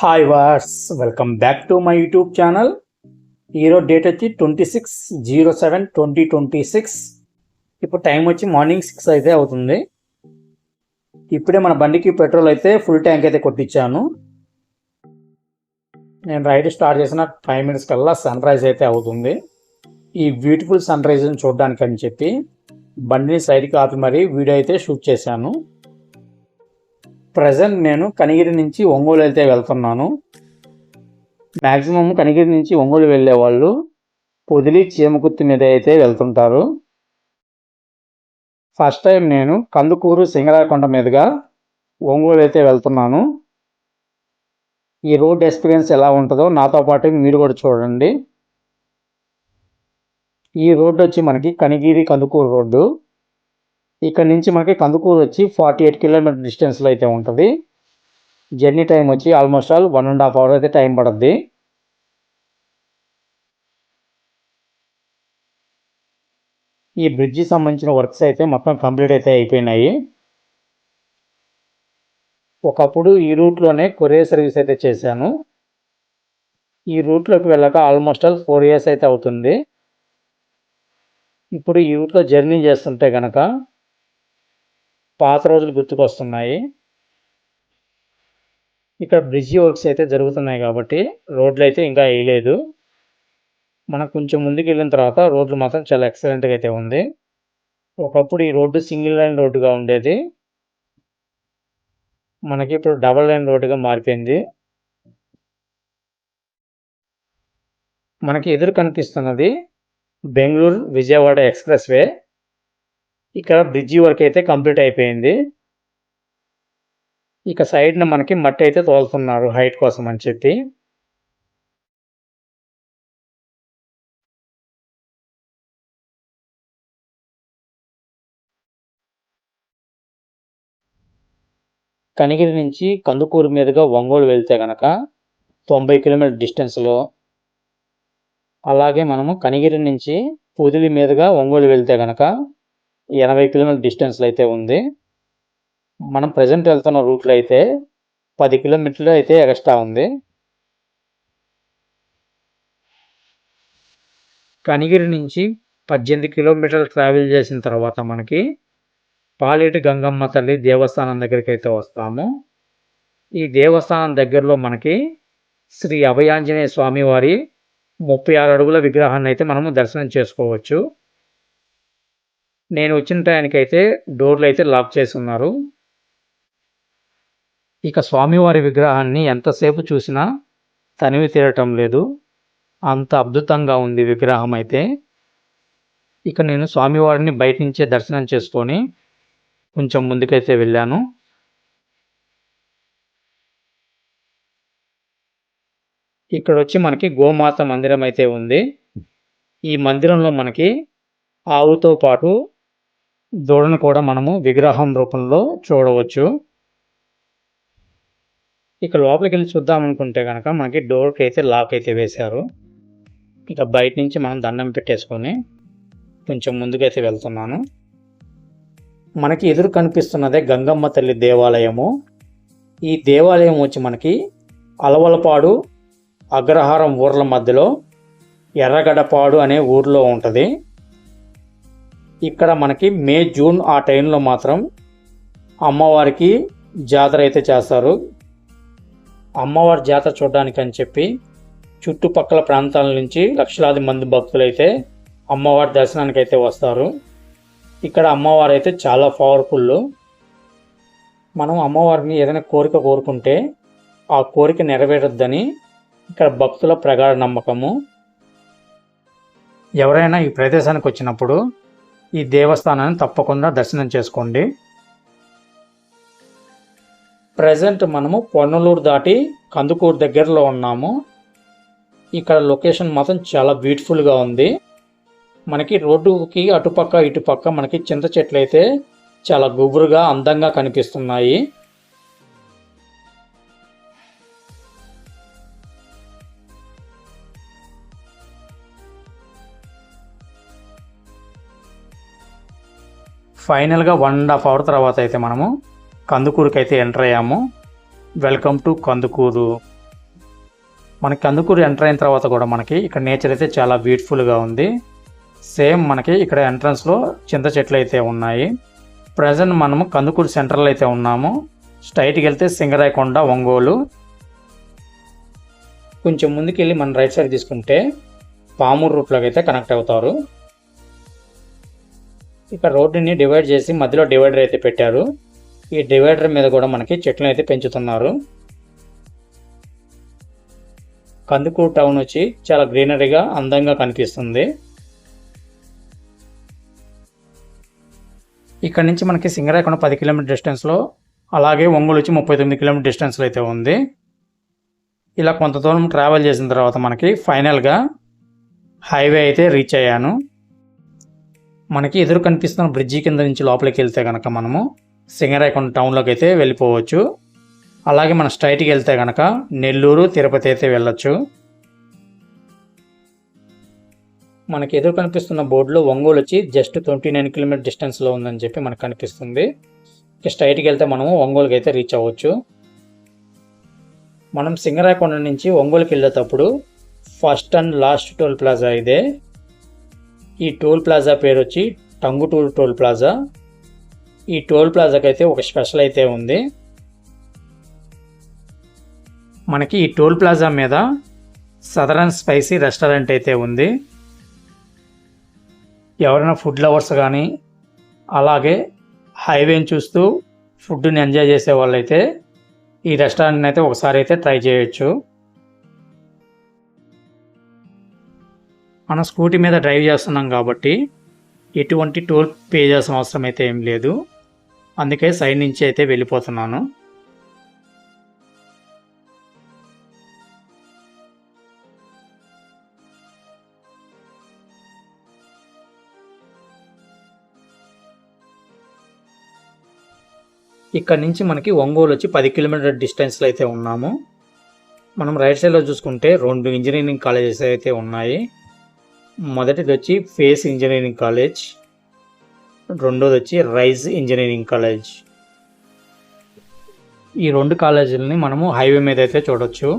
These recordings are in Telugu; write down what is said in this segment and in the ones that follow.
Hi wars, welcome back to my YouTube channel. ఈరోజు డేట్ వచ్చి 26/07/2026. ఇప్పుడు టైం వచ్చి మార్నింగ్ 6 అయితే అవుతుంది. ఇప్పుడే మన బండికి పెట్రోల్ అయితే ఫుల్ ట్యాంక్ అయితే కొట్టించాను. నేను రైడ్ స్టార్ట్ చేసిన 5 minutes కల్లా సన్ రైజ్ అయితే అవుతుంది. ఈ బ్యూటిఫుల్ సన్ రైజ్ని చూడడానికి అని చెప్పి బండిని సైడ్కి ఆపి మరీ వీడియో అయితే షూట్ చేశాను. ప్రజెంట్ నేను కనిగిరి నుంచి ఒంగోలు అయితే వెళ్తున్నాను. మ్యాక్సిమం కనిగిరి నుంచి ఒంగోలు వెళ్ళే వాళ్ళు పొదిలి చీమకుర్తి మీద అయితే వెళ్తుంటారు. ఫస్ట్ టైం నేను కందుకూరు సింగరాకొండ మీదుగా ఒంగోలు అయితే వెళ్తున్నాను. ఈ రోడ్ ఎక్స్పీరియన్స్ ఎలా ఉంటుందో నాతో పాటు మీరు కూడా చూడండి. ఈ రోడ్డు వచ్చి మనకి కనిగిరి కందుకూరు రోడ్డు. ఇక్కడ నుంచి మనకి కందుకూరు వచ్చి 48 కిలోమీటర్ డిస్టెన్స్లో అయితే ఉంటుంది. జర్నీ టైం వచ్చి ఆల్మోస్ట్ 1.5 hours అయితే టైం పడుద్ది. ఈ బ్రిడ్జి సంబంధించిన వర్క్స్ అయితే మొత్తం కంప్లీట్ అయితే అయిపోయినాయి. ఒకప్పుడు ఈ రూట్లోనే కొరియర్ సర్వీస్ అయితే చేశాను. ఈ రూట్లోకి వెళ్ళక ఆల్మోస్ట్ 4 years అయితే అవుతుంది. ఇప్పుడు ఈ రూట్లో జర్నీ చేస్తుంటే కనుక పాత రోజులు గుర్తుకొస్తున్నాయి. ఇక్కడ బ్రిడ్జి వర్క్స్ అయితే జరుగుతున్నాయి కాబట్టి రోడ్లు అయితే ఇంకా వేయలేదు. మనకు కొంచెం ముందుకు వెళ్ళిన తర్వాత రోడ్లు మాత్రం చాలా ఎక్సలెంట్గా అయితే ఉంది. ఒకప్పుడు ఈ రోడ్డు సింగిల్ లైన్ రోడ్డుగా ఉండేది, మనకి ఇప్పుడు డబల్ లైన్ రోడ్డుగా మారిపోయింది. మనకి ఎదురు కనిపిస్తున్నది బెంగళూరు విజయవాడ ఎక్స్ప్రెస్ వే. ఇక్కడ బ్రిడ్జి వర్క్ అయితే కంప్లీట్ అయిపోయింది. ఇక సైడ్న మనకి మట్టి అయితే తోలుతున్నారు హైట్ కోసం అని చెప్పి. కనిగిరి నుంచి కందుకూరు మీదుగా ఒంగోలు వెళ్తే కనుక 90 కిలోమీటర్ డిస్టెన్స్లో, అలాగే మనము కనిగిరి నుంచి పొదిలి మీదుగా ఒంగోలు వెళ్తే కనుక 80 కిలోమీటర్ డిస్టెన్స్లో అయితే ఉంది. మనం ప్రజెంట్ వెళ్తున్న రూట్లో అయితే 10 కిలోమీటర్లు అయితే ఎక్స్ట్రా ఉంది. కనిగిరి నుంచి 18 కిలోమీటర్లు ట్రావెల్ చేసిన తర్వాత మనకి పాలేటి గంగమ్మ తల్లి దేవస్థానం దగ్గరికి అయితే వస్తాము. ఈ దేవస్థానం దగ్గరలో మనకి శ్రీ అభయాంజనేయ స్వామి వారి 36 అడుగుల విగ్రహాన్ని అయితే మనము దర్శనం చేసుకోవచ్చు. నేను వచ్చిన టైంకైతే డోర్లు అయితే లాక్ చేసి ఉన్నారు. ఇక స్వామివారి విగ్రహాన్ని ఎంతసేపు చూసినా తనివి తీరటం లేదు, అంత అద్భుతంగా ఉంది విగ్రహం అయితే. ఇక నేను స్వామివారిని బయట నుంచే దర్శనం చేసుకొని కొంచెం ముందుకైతే వెళ్ళాను. ఇక్కడ వచ్చి మనకి గోమాత మందిరం అయితే ఉంది. ఈ మందిరంలో మనకి ఆవుతో పాటు దూడను కూడా మనము విగ్రహం రూపంలో చూడవచ్చు. ఇక లోపలికి వెళ్ళి చూద్దాం అనుకుంటే కనుక మనకి డోర్కి అయితే లాక్ అయితే వేశారు. ఇక బయట నుంచి మనం దండం పెట్టేసుకొని కొంచెం ముందుకైతే వెళ్తున్నాను. మనకి ఎదురు కనిపిస్తున్నదే గంగమ్మ తల్లి దేవాలయము. ఈ దేవాలయం వచ్చి మనకి అలవలపాడు అగ్రహారం ఊర్ల మధ్యలో ఎర్రగడపాడు అనే ఊర్లో ఉంటుంది. ఇక్కడ మనకి మే జూన్ ఆ టైంలో మాత్రం అమ్మవారికి జాతర అయితే చేస్తారు. అమ్మవారి జాతర చూడడానికి అని చెప్పి చుట్టుపక్కల ప్రాంతాల నుంచి లక్షలాది మంది భక్తులు అయితే అమ్మవారి దర్శనానికి అయితే వస్తారు. ఇక్కడ అమ్మవారు అయితే చాలా పవర్ఫుల్. మనం అమ్మవారిని ఏదైనా కోరిక కోరుకుంటే ఆ కోరిక నెరవేరొద్దని ఇక్కడ భక్తుల ప్రగాఢ నమ్మకము. ఎవరైనా ఈ ప్రదేశానికి వచ్చినప్పుడు ఈ దేవస్థానాన్ని తప్పకుండా దర్శనం చేసుకోండి. ప్రజెంట్ మనము పొన్నలూరు దాటి కందుకూరు దగ్గరలో ఉన్నాము. ఇక్కడ లొకేషన్ మాత్రం చాలా బ్యూటిఫుల్గా ఉంది. మనకి రోడ్డుకి అటుపక్క ఇటుపక్క మనకి చింత చెట్లు అయితే చాలా గుబురుగా అందంగా కనిపిస్తున్నాయి. ఫైనల్గా 1.5 hours తర్వాత అయితే మనము కందుకూరుకి అయితే ఎంటర్ అయ్యాము. Welcome to Kandukur. మనకి కందుకూరు ఎంటర్ అయిన తర్వాత కూడా మనకి ఇక్కడ నేచర్ అయితే చాలా బ్యూటిఫుల్గా ఉంది. సేమ్ మనకి ఇక్కడ ఎంట్రన్స్లో చింత చెట్లు అయితే ఉన్నాయి. ప్రజెంట్ మనము కందుకూరు సెంటర్లో అయితే ఉన్నాము. స్ట్రైట్కి వెళ్తే సింగరాయకొండ, ఒంగోలు. కొంచెం ముందుకు వెళ్ళి మన రైట్ సైడ్ తీసుకుంటే పామూరు రూట్లోకి అయితే కనెక్ట్ అవుతారు. ఇక్కడ రోడ్డుని డివైడ్ చేసి మధ్యలో డివైడర్ అయితే పెట్టారు. ఈ డివైడర్ మీద కూడా మనకి చెట్లను అయితే పెంచుతున్నారు. కందుకూరు టౌన్ వచ్చి చాలా గ్రీనరీగా అందంగా కనిపిస్తుంది. ఇక్కడ నుంచి మనకి సింగరాయకొండ 10 కిలోమీటర్ డిస్టెన్స్లో, అలాగే ఒంగోలు వచ్చి 39 కిలోమీటర్ డిస్టెన్స్లో అయితే ఉంది. ఇలా కొంత దూరం ట్రావెల్ చేసిన తర్వాత మనకి ఫైనల్గా హైవే అయితే రీచ్ అయ్యాను. మనకి ఎదురు కనిపిస్తున్న బ్రిడ్జి కింద నుంచి లోపలికి వెళ్తే కనుక మనము సింగరాయకొండ టౌన్లోకి అయితే వెళ్ళిపోవచ్చు. అలాగే మనం స్ట్రైట్కి వెళ్తే కనుక నెల్లూరు, తిరుపతి అయితే వెళ్ళొచ్చు. మనకి ఎదురు కనిపిస్తున్న బోర్డులో ఒంగోలు వచ్చి జస్ట్ 29 కిలోమీటర్ డిస్టెన్స్లో ఉందని చెప్పి మనకు కనిపిస్తుంది. ఇక స్ట్రైట్కి వెళ్తే మనము ఒంగోలుకి అయితే రీచ్ అవ్వచ్చు. మనం సింగరాయకొండ నుంచి ఒంగోలుకి వెళ్ళేటప్పుడు first and last toll plaza ఇదే. ఈ టోల్ ప్లాజా పేరు వచ్చి టంగుటూరు టోల్ ప్లాజా. ఈ టోల్ ప్లాజాకి అయితే ఒక స్పెషల్ అయితే ఉంది. మనకి ఈ టోల్ ప్లాజా మీద సదరన్ స్పైసీ రెస్టారెంట్ అయితే ఉంది. ఎవరైనా ఫుడ్ లవర్స్ కానీ అలాగే హైవేని చూస్తూ ఫుడ్ని ఎంజాయ్ చేసే వాళ్ళైతే ఈ రెస్టారెంట్ని అయితే ఒకసారి అయితే ట్రై చేయొచ్చు. మనం స్కూటీ మీద డ్రైవ్ చేస్తున్నాం కాబట్టి ఎటువంటి టోల్ పే చేయాల్సిన అవసరం అయితే ఏం లేదు. అందుకే సైడ్ నుంచి అయితే వెళ్ళిపోతున్నాను. ఇక్కడ నుంచి మనకి ఒంగోలు వచ్చి 10 కిలోమీటర్ డిస్టెన్స్లో అయితే ఉన్నాము. మనం రైట్ సైడ్లో చూసుకుంటే 2 ఇంజనీరింగ్ కాలేజెస్ అయితే ఉన్నాయి. మొదటిది వచ్చి ఫేస్ ఇంజనీరింగ్ కాలేజ్, రెండోది వచ్చి రైజ్ ఇంజనీరింగ్ కాలేజ్. ఈ 2 కాలేజీలని మనము హైవే మీద అయితే చూడొచ్చు.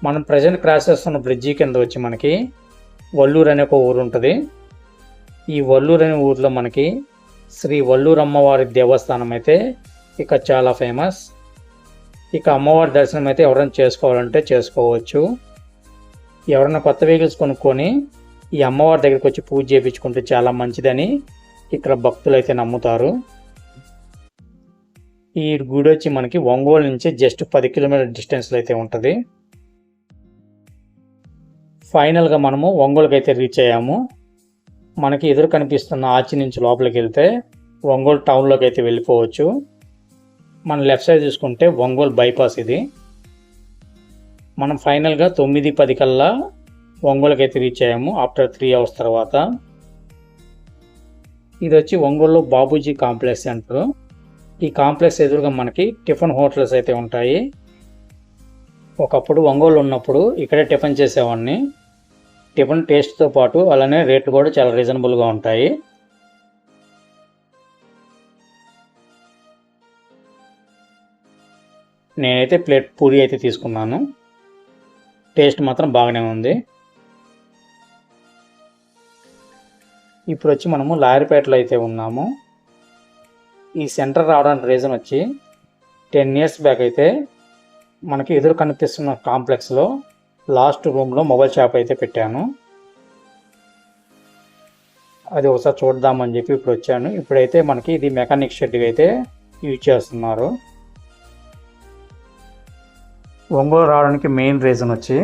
మనం ప్రజెంట్ క్రాస్ చేస్తున్న బ్రిడ్జి కింద వచ్చి మనకి వల్లూరు అనే ఒక ఊరు ఉంటుంది. ఈ వల్లూరు అనే ఊరిలో మనకి శ్రీ వల్లూరు అమ్మవారి దేవస్థానం అయితే ఇక చాలా ఫేమస్. ఇక అమ్మవారి దర్శనం అయితే ఎవరైనా చేసుకోవాలంటే చేసుకోవచ్చు. ఎవరైనా కొత్త వెహికల్స్ కొనుక్కొని ఈ అమ్మవారి దగ్గరికి వచ్చి పూజ చేయించుకుంటే చాలా మంచిదని ఇక్కడ భక్తులు అయితే నమ్ముతారు. ఈ గుడి వచ్చి మనకి ఒంగోలు నుంచి జస్ట్ 10 కిలోమీటర్ డిస్టెన్స్లో అయితే ఉంటుంది. ఫైనల్గా మనము ఒంగోలుకి అయితే రీచ్ అయ్యాము. మనకి ఎదురు కనిపిస్తున్న ఆర్చి నుంచి లోపలికి వెళ్తే ఒంగోలు టౌన్లోకి అయితే వెళ్ళిపోవచ్చు. మన లెఫ్ట్ సైడ్ చూసుకుంటే ఒంగోలు బైపాస్ ఇది. మనం ఫైనల్గా 9:10 కల్లా ఒంగోలుకి అయితే రీచ్ అయ్యాము ఆఫ్టర్ 3 అవర్స్ తర్వాత. ఇది వచ్చి ఒంగోలులో బాబూజీ కాంప్లెక్స్ అంటారు. ఈ కాంప్లెక్స్ ఎదురుగా మనకి టిఫిన్ హోటల్స్ అయితే ఉంటాయి. ఒకప్పుడు ఒంగోలు ఉన్నప్పుడు ఇక్కడే టిఫిన్ చేసేవాడిని. టిఫిన్ టేస్ట్తో పాటు అలానే రేట్లు కూడా చాలా రీజనబుల్గా ఉంటాయి. నేనైతే ప్లేట్ పూరి అయితే తీసుకున్నాను. టేస్ట్ మాత్రం బాగానే ఉంది. ఇప్పుడు వచ్చి మనము లాయర్పేటలో అయితే ఉన్నాము. ఈ సెంటర్ రావడానికి రీజన్ వచ్చి 10 years బ్యాక్ అయితే మనకి ఎదురు కనిపిస్తున్న కాంప్లెక్స్లో లాస్ట్ రూమ్లో మొబైల్ షాప్ అయితే పెట్టాను. అది ఒకసారి చూద్దామని చెప్పి ఇప్పుడు వచ్చాను. ఇప్పుడైతే మనకి ఇది మెకానిక్ షెడ్గా అయితే యూజ్ చేస్తున్నారు. ఒంగోలు రావడానికి మెయిన్ రీజన్ వచ్చి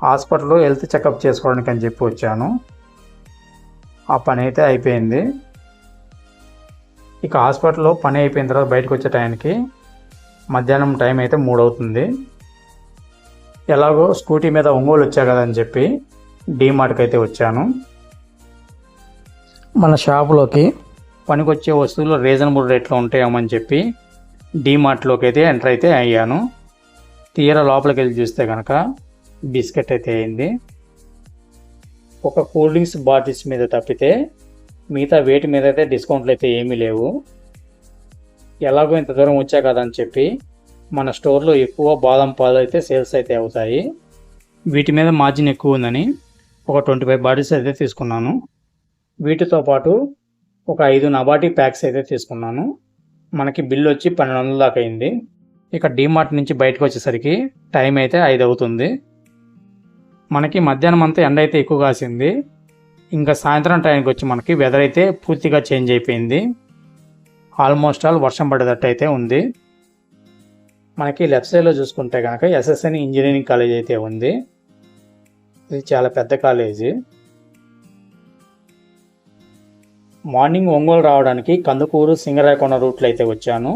హాస్పిటల్లో హెల్త్ చెకప్ చేసుకోవడానికి అని చెప్పి వచ్చాను. ఆ పని అయితే అయిపోయింది. ఇక హాస్పిటల్లో పని అయిపోయిన తర్వాత బయటకు వచ్చే టైంకి మధ్యాహ్నం టైం అయితే 3 అవుతుంది. ఎలాగో స్కూటీ మీద ఒంగోలు వచ్చా కదని చెప్పి డీమార్ట్కి అయితే వచ్చాను. మన షాపులోకి పనికొచ్చే వస్తువులు రీజనబుల్ రేట్లో ఉంటాయేమని చెప్పి డీమార్ట్లోకి అయితే ఎంటర్ అయితే అయ్యాను. తీరా లోపలికి వెళ్ళి చూస్తే కనుక బిస్కెట్ అయితే అయింది. ఒక కూల్ డ్రింక్స్ బాటిల్స్ మీద తప్పితే మిగతా వేటి మీద అయితే డిస్కౌంట్లు అయితే ఏమీ లేవు. ఎలాగో ఇంత దూరం వచ్చా కదా అని చెప్పి మన స్టోర్లో ఎక్కువ బాదం పాలు అయితే సేల్స్ అయితే అవుతాయి. వీటి మీద మార్జిన్ ఎక్కువ ఉందని ఒక 25 బాటిల్స్ అయితే తీసుకున్నాను. వీటితో పాటు ఒక 5 నబాటీ ప్యాక్స్ అయితే తీసుకున్నాను. మనకి బిల్లు వచ్చి 1200 దాకా అయింది. ఇక డీమార్ట్ నుంచి బయటకు వచ్చేసరికి టైం అయితే 5 అవుతుంది. మనకి మధ్యాహ్నం అంతా ఎండ అయితే ఎక్కువ కాసింది. ఇంకా సాయంత్రం టైంకి వచ్చి మనకి వెదర్ అయితే పూర్తిగా చేంజ్ అయిపోయింది. ఆల్మోస్ట్ ఆల్ వర్షం పడేటట్టు అయితే ఉంది. మనకి లెఫ్ట్ సైడ్లో చూసుకుంటే కనుక ఎస్ఎస్ఎన్ ఇంజనీరింగ్ కాలేజ్ అయితే ఉంది. ఇది చాలా పెద్ద కాలేజీ. మార్నింగ్ ఒంగోలు రావడానికి కందుకూరు సింగరాయకొండ రూట్లో అయితే వచ్చాను.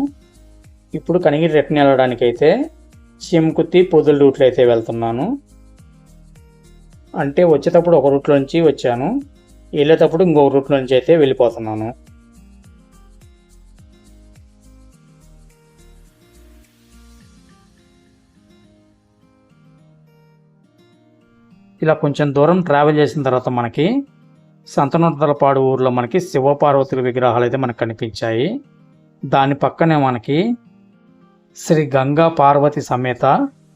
ఇప్పుడు కనిగిరి రిటర్న్ వెళ్ళడానికి అయితే చీమకుర్తి పొదిలి రూట్లో అయితే వెళ్తున్నాను. అంటే వచ్చేటప్పుడు ఒక రూట్లో నుంచి వచ్చాను, వెళ్ళేటప్పుడు ఇంకొక రూట్లో నుంచి అయితే వెళ్ళిపోతున్నాను. ఇలా కొంచెం దూరం ట్రావెల్ చేసిన తర్వాత మనకి సంతనూతలపాడు ఊర్లో మనకి శివపార్వతుల విగ్రహాలు అయితే మనకు కనిపించాయి. దాని పక్కనే మనకి శ్రీ గంగా పార్వతి సమేత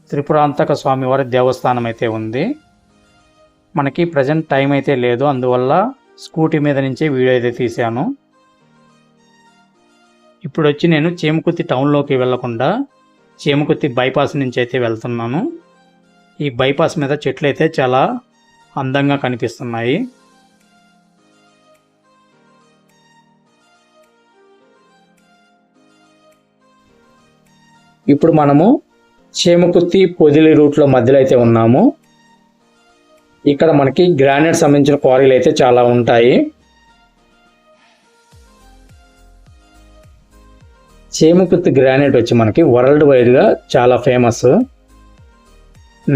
త్రిపురాంతక స్వామివారి దేవస్థానం అయితే ఉంది. మనకి ప్రజెంట్ టైం అయితే లేదు, అందువల్ల స్కూటీ మీద నుంచే వీడియో అయితే తీశాను. ఇప్పుడు వచ్చి నేను చీమకుర్తి టౌన్లోకి వెళ్లకుండా చీమకుర్తి బైపాస్ నుంచి అయితే వెళ్తున్నాను. ఈ బైపాస్ మీద చెట్లు అయితే చాలా అందంగా కనిపిస్తున్నాయి. ఇప్పుడు మనము చీమకుర్తి పొదిలి రూట్లో మధ్యలో అయితే ఉన్నాము. ఇక్కడ మనకి గ్రానైట్ సంబంధించిన క్వారీలు అయితే చాలా ఉంటాయి. చీమకుర్తి గ్రానైట్ వచ్చి మనకి వరల్డ్ వైడ్గా చాలా ఫేమస్.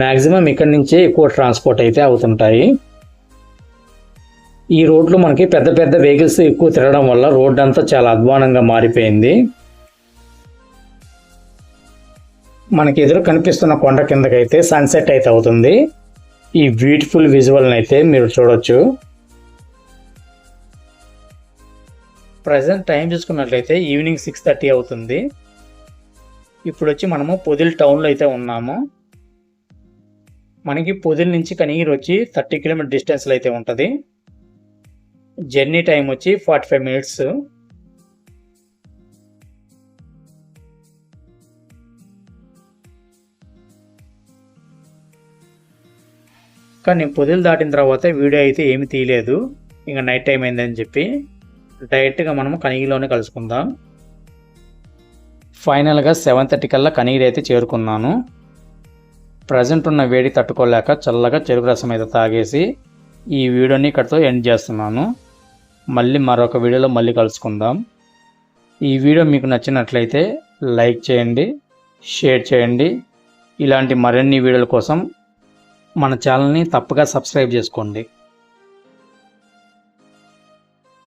మ్యాక్సిమం ఇక్కడి నుంచే ఎక్కువ ట్రాన్స్పోర్ట్ అయితే అవుతుంటాయి. ఈ రోడ్లో మనకి పెద్ద పెద్ద వెహికల్స్ ఎక్కువ తిరగడం వల్ల రోడ్ అంతా చాలా అధ్వానంగా మారిపోయింది. మనకి ఎదురు కనిపిస్తున్న కొండ కిందకైతే సన్సెట్ అయితే అవుతుంది. ఈ బ్యూటిఫుల్ విజువల్ని అయితే మీరు చూడొచ్చు. ప్రజెంట్ టైం చూసుకున్నట్లయితే ఈవినింగ్ 6:30 అవుతుంది. ఇప్పుడు వచ్చి మనము పొదిలి టౌన్లో అయితే ఉన్నాము. మనకి పొదిలి నుంచి కనిగిరి వచ్చి 30 కిలోమీటర్ డిస్టెన్స్లో అయితే ఉంటుంది. జర్నీ టైం వచ్చి 45 మినిట్స్. కానీ పొదిలి దాటిన తర్వాత వీడియో అయితే ఏమి తీయలేదు, ఇంకా నైట్ టైం అయిందని చెప్పి డైరెక్ట్గా మనము కనిగిరిలోనే కలుసుకుందాం. ఫైనల్గా 7:30 కల్లా కనిగిరి అయితే చేరుకున్నాను. ప్రజెంట్ ఉన్న వేడి తట్టుకోలేక చల్లగా చెరుకు రసం అయితే తాగేసి ఈ వీడియోని ఇక్కడితో ఎండ్ చేస్తున్నాను. మళ్ళీ మరొక వీడియోలో మళ్ళీ కలుసుకుందాం. ఈ వీడియో మీకు నచ్చినట్లయితే లైక్ చేయండి, షేర్ చేయండి. ఇలాంటి మరిన్ని వీడియోల కోసం మన ఛానల్ని తప్పగా సబ్స్క్రైబ్ చేసుకోండి.